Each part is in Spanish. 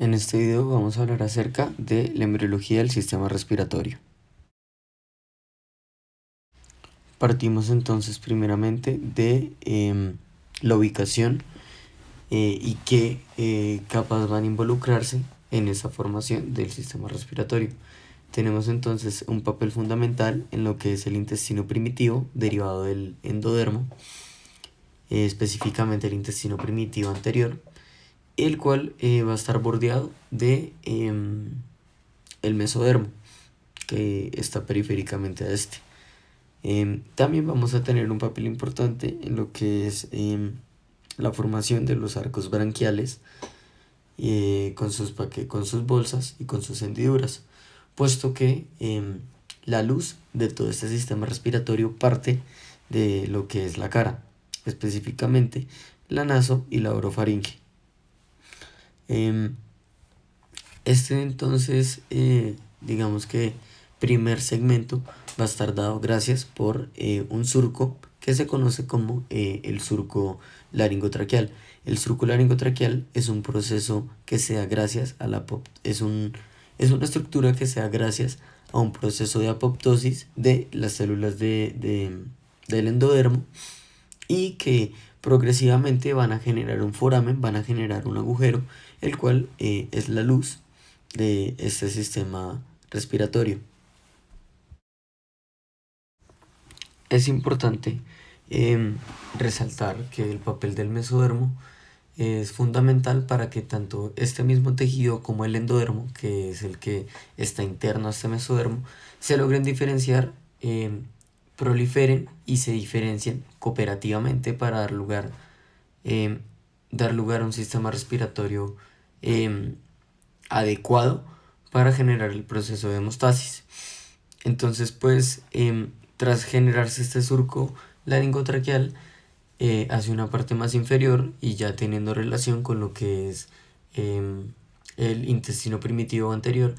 En este video vamos a hablar acerca de la embriología del sistema respiratorio. Partimos entonces primeramente de la ubicación y qué capas van a involucrarse en esa formación del sistema respiratorio. Tenemos entonces un papel fundamental en lo que es el intestino primitivo derivado del endodermo, específicamente el intestino primitivo anterior, el cual va a estar bordeado de el mesodermo, que está periféricamente a este. También vamos a tener un papel importante en lo que es la formación de los arcos branquiales con sus bolsas y con sus hendiduras, puesto que la luz de todo este sistema respiratorio parte de lo que es la cara, específicamente la naso y la orofaringe. Este entonces, digamos que primer segmento va a estar dado gracias por un surco que se conoce como el surco laringotraqueal. El surco laringotraqueal es un proceso que se da gracias a es una estructura que se da gracias a un proceso de apoptosis de las células del endodermo y que progresivamente van a generar un foramen, van a generar un agujero, el cual es la luz de este sistema respiratorio. Es importante resaltar que el papel del mesodermo es fundamental para que tanto este mismo tejido como el endodermo, que es el que está interno a este mesodermo, se logren diferenciar, proliferen y se diferencien cooperativamente para dar lugar a un sistema respiratorio adecuado para generar el proceso de hemostasis. Entonces, pues, tras generarse este surco laringotraqueal hacia una parte más inferior y ya teniendo relación con lo que es el intestino primitivo anterior,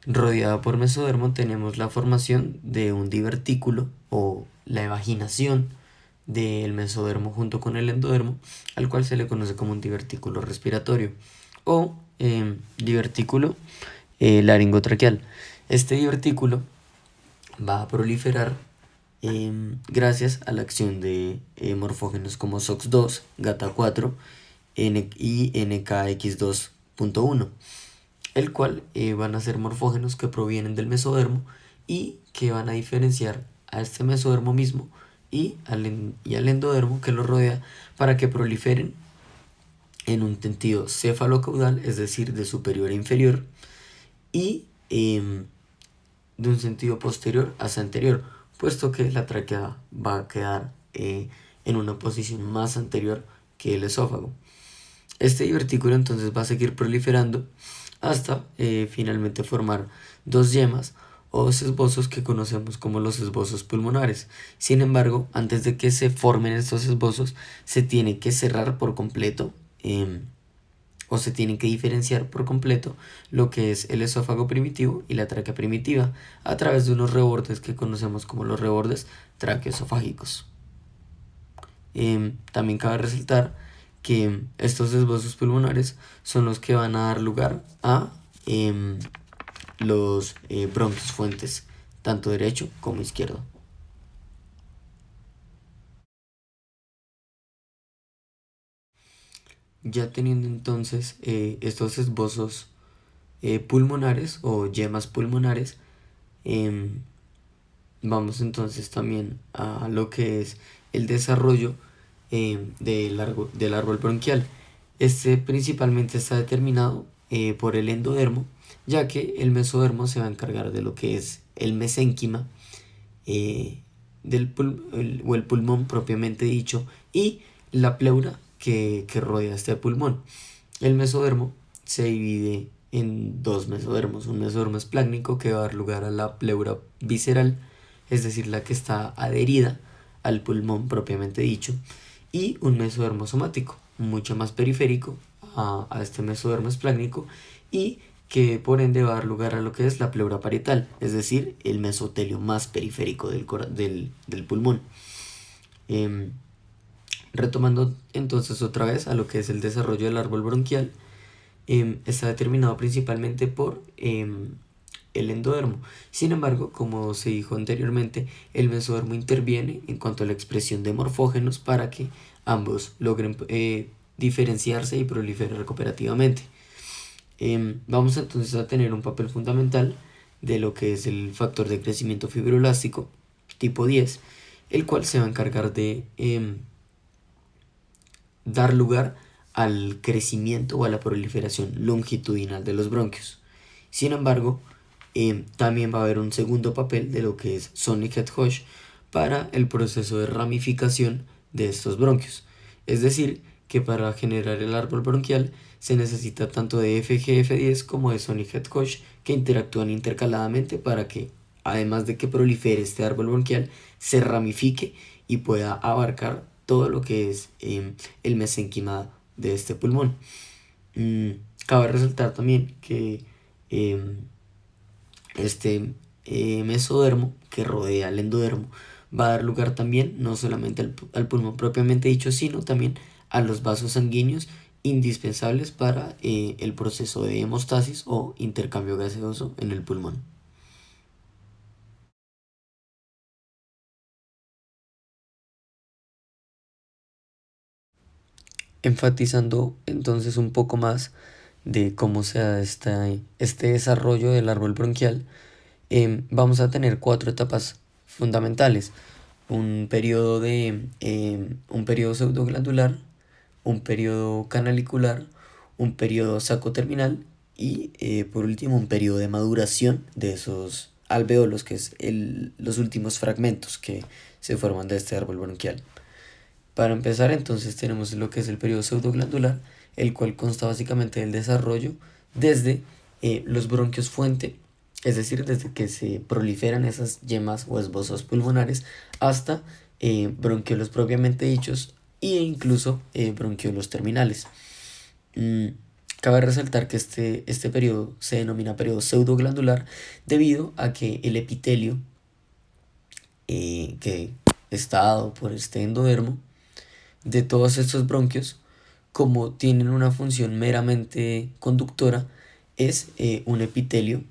rodeada por mesodermo, tenemos la formación de un divertículo o la evaginación del mesodermo junto con el endodermo, al cual se le conoce como un divertículo respiratorio o divertículo laringotraqueal. Este divertículo va a proliferar gracias a la acción de morfógenos como SOX2, GATA4 y NKX2.1, el cual van a ser morfógenos que provienen del mesodermo y que van a diferenciar a este mesodermo mismo y al endodermo que lo rodea para que proliferen en un sentido cefalocaudal, es decir, de superior a inferior, y de un sentido posterior hacia anterior, puesto que la tráquea va a quedar en una posición más anterior que el esófago. Este divertículo entonces va a seguir proliferando hasta finalmente formar dos yemas o esbozos que conocemos como los esbozos pulmonares. Sin embargo, antes de que se formen estos esbozos, se tiene que cerrar por completo o se tienen que diferenciar por completo lo que es el esófago primitivo y la tráquea primitiva a través de unos rebordes que conocemos como los rebordes traqueoesofágicos. También cabe resaltar que estos esbozos pulmonares son los que van a dar lugar a los bronquios fuentes, tanto derecho como izquierdo. Ya teniendo entonces estos esbozos pulmonares o yemas pulmonares, vamos entonces también a lo que es el desarrollo del árbol bronquial. Este principalmente está determinado por el endodermo, ya que el mesodermo se va a encargar de lo que es el mesénquima o el pulmón propiamente dicho y la pleura que rodea este pulmón. El mesodermo se divide en dos mesodermos, un mesodermo esplácnico que va a dar lugar a la pleura visceral, es decir, la que está adherida al pulmón propiamente dicho, y un mesodermo somático, mucho más periférico a este mesodermo esplácnico y que por ende va a dar lugar a lo que es la pleura parietal, es decir, el mesotelio más periférico del pulmón. Retomando entonces otra vez a lo que es el desarrollo del árbol bronquial, está determinado principalmente por el endodermo. Sin embargo, como se dijo anteriormente, el mesodermo interviene en cuanto a la expresión de morfógenos para que ambos logren diferenciarse y proliferar cooperativamente. Vamos entonces a tener un papel fundamental de lo que es el factor de crecimiento fibroelástico tipo 10, el cual se va a encargar de dar lugar al crecimiento o a la proliferación longitudinal de los bronquios. Sin embargo, también va a haber un segundo papel de lo que es Sonic-Head-Hodge para el proceso de ramificación de estos bronquios. Es decir, que para generar el árbol bronquial se necesita tanto de FGF10 como de Sonic-Head-Hodge que interactúan intercaladamente para que, además de que prolifere este árbol bronquial, se ramifique y pueda abarcar todo lo que es el mesenquima de este pulmón. Cabe resaltar también que este mesodermo que rodea el endodermo va a dar lugar también no solamente al pulmón propiamente dicho, sino también a los vasos sanguíneos indispensables para el proceso de hemostasis o intercambio gaseoso en el pulmón. Enfatizando entonces un poco más de cómo se da este desarrollo del árbol bronquial, vamos a tener cuatro etapas fundamentales. Un periodo pseudoglandular, un periodo canalicular, un periodo sacoterminal y por último un periodo de maduración de esos alveolos, que es los últimos fragmentos que se forman de este árbol bronquial. Para empezar, entonces tenemos lo que es el periodo pseudoglandular, el cual consta básicamente del desarrollo desde los bronquios fuente, es decir, desde que se proliferan esas yemas o esbozos pulmonares hasta bronquiolos propiamente dichos e incluso bronquiolos terminales. Mm, Cabe resaltar que este periodo se denomina periodo pseudoglandular debido a que el epitelio que está dado por este endodermo de todos estos bronquios, como tienen una función meramente conductora, es un epitelio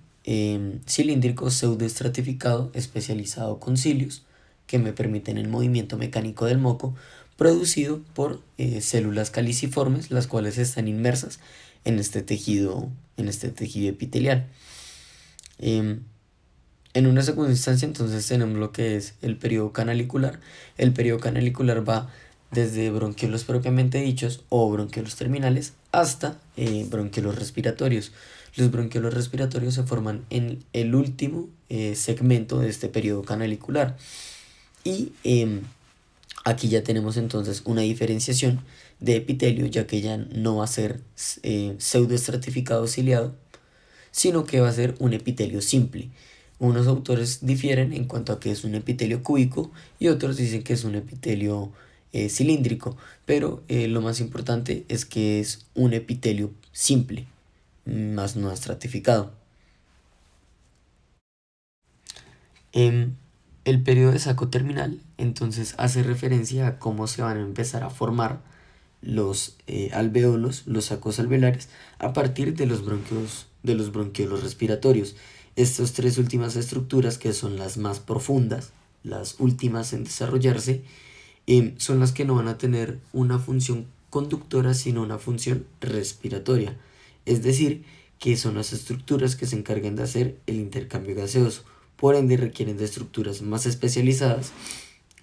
cilíndrico pseudoestratificado especializado con cilios que me permiten el movimiento mecánico del moco producido por células caliciformes, las cuales están inmersas en este tejido epitelial. Em, en una segunda instancia, entonces tenemos lo que es el periodo canalicular. El periodo canalicular va desde bronquiolos propiamente dichos o bronquiolos terminales hasta bronquiolos respiratorios. Los bronquiolos respiratorios se forman en el último segmento de este periodo canalicular. Y aquí ya tenemos entonces una diferenciación de epitelio, ya que ya no va a ser pseudoestratificado ciliado, sino que va a ser un epitelio simple. Unos autores difieren en cuanto a que es un epitelio cúbico y otros dicen que es un epitelio cilíndrico, pero lo más importante es que es un epitelio simple, más no estratificado. Em, el periodo de saco terminal entonces hace referencia a cómo se van a empezar a formar los alveolos, los sacos alveolares, a partir de los bronquiolos respiratorios. Estas tres últimas estructuras, que son las más profundas, las últimas en desarrollarse, son las que no van a tener una función conductora, sino una función respiratoria. Es decir, que son las estructuras que se encargan de hacer el intercambio gaseoso. Por ende, requieren de estructuras más especializadas,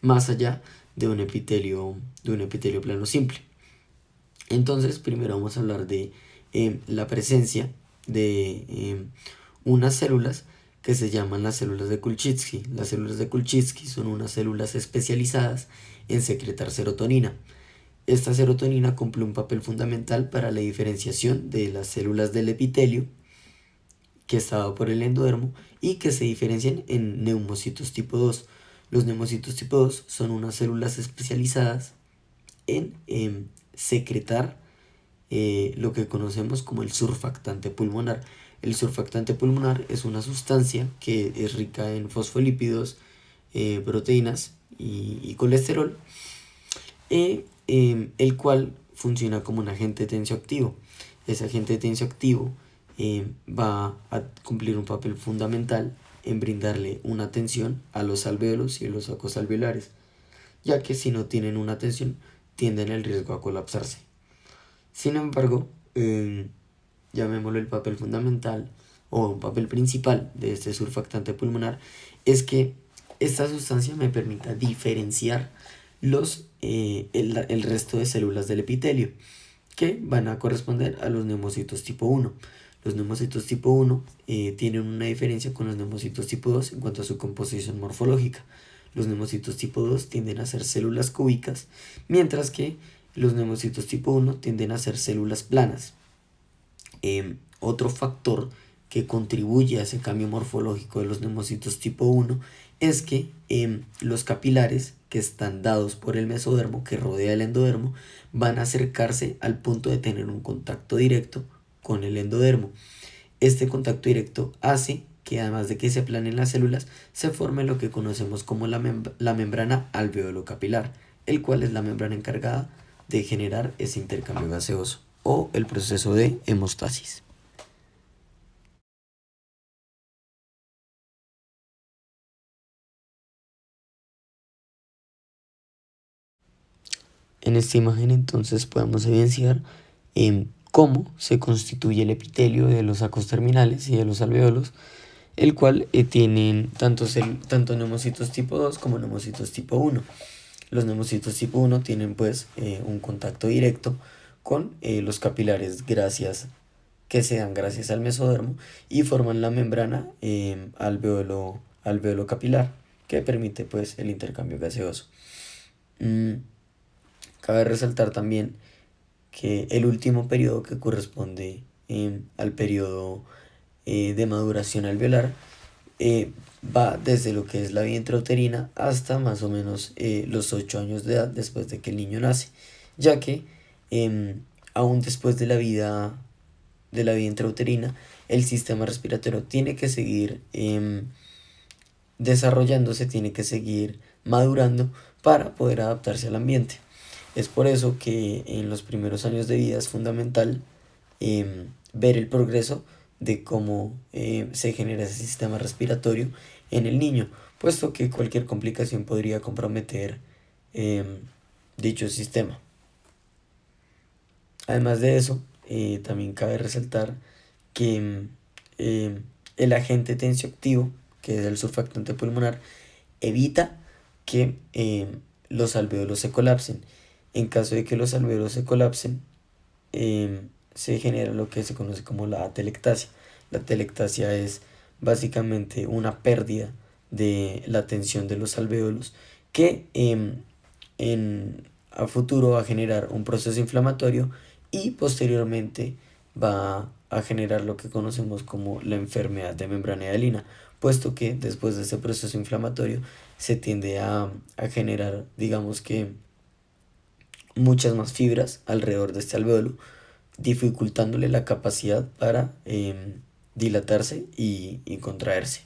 más allá de un epitelio plano simple. Entonces, primero vamos a hablar de la presencia de unas células que se llaman las células de Kulczycki. Las células de Kulczycki son unas células especializadas en secretar serotonina. Esta serotonina cumple un papel fundamental para la diferenciación de las células del epitelio, que está dado por el endodermo, y que se diferencian en neumocitos tipo 2. Los neumocitos tipo 2 son unas células especializadas en secretar lo que conocemos como el surfactante pulmonar. El surfactante pulmonar es una sustancia que es rica en fosfolípidos, proteínas y colesterol, el cual funciona como un agente tensioactivo. ese agente tensioactivo va a cumplir un papel fundamental en brindarle una tensión a los alvéolos y a los sacos alveolares, ya que si no tienen una tensión tienden el riesgo a colapsarse. Sin embargo, llamémoslo el papel fundamental o un papel principal de este surfactante pulmonar, es que esta sustancia me permita diferenciar el resto de células del epitelio, que van a corresponder a los neumocitos tipo 1. Los neumocitos tipo 1 tienen una diferencia con los neumocitos tipo 2 en cuanto a su composición morfológica. Los neumocitos tipo 2 tienden a ser células cúbicas, mientras que los neumocitos tipo 1 tienden a ser células planas. Otro factor que contribuye a ese cambio morfológico de los neumocitos tipo 1 es que los capilares que están dados por el mesodermo que rodea el endodermo van a acercarse al punto de tener un contacto directo con el endodermo. Este contacto directo hace que, además de que se aplanen las células, se forme lo que conocemos como la membrana alveolo-capilar, el cual es la membrana encargada de generar ese intercambio gaseoso o el proceso de hemostasis. En esta imagen entonces podemos evidenciar cómo se constituye el epitelio de los sacos terminales y de los alveolos, el cual tienen tanto neumocitos tipo 2 como neumocitos tipo 1. Los neumocitos tipo 1 tienen pues un contacto directo con los capilares que se dan gracias al mesodermo y forman la membrana alveolo capilar, que permite pues el intercambio gaseoso. Cabe resaltar también que el último periodo que corresponde al periodo de maduración alveolar va desde lo que es la vida intrauterina hasta más o menos los 8 años de edad después de que el niño nace, ya que aún después de la vida intrauterina el sistema respiratorio tiene que seguir desarrollándose, tiene que seguir madurando para poder adaptarse al ambiente. Es por eso que en los primeros años de vida es fundamental ver el progreso de cómo se genera ese sistema respiratorio en el niño, puesto que cualquier complicación podría comprometer dicho sistema. Además de eso, también cabe resaltar que el agente tensioactivo, que es el surfactante pulmonar, evita que los alvéolos se colapsen. En caso de que los alvéolos se colapsen, se genera lo que se conoce como la atelectasia. La atelectasia es básicamente una pérdida de la tensión de los alvéolos que a futuro va a generar un proceso inflamatorio y posteriormente va a generar lo que conocemos como la enfermedad de membrana hialina, puesto que después de ese proceso inflamatorio se tiende a generar, digamos que, muchas más fibras alrededor de este alvéolo, dificultándole la capacidad para dilatarse y contraerse.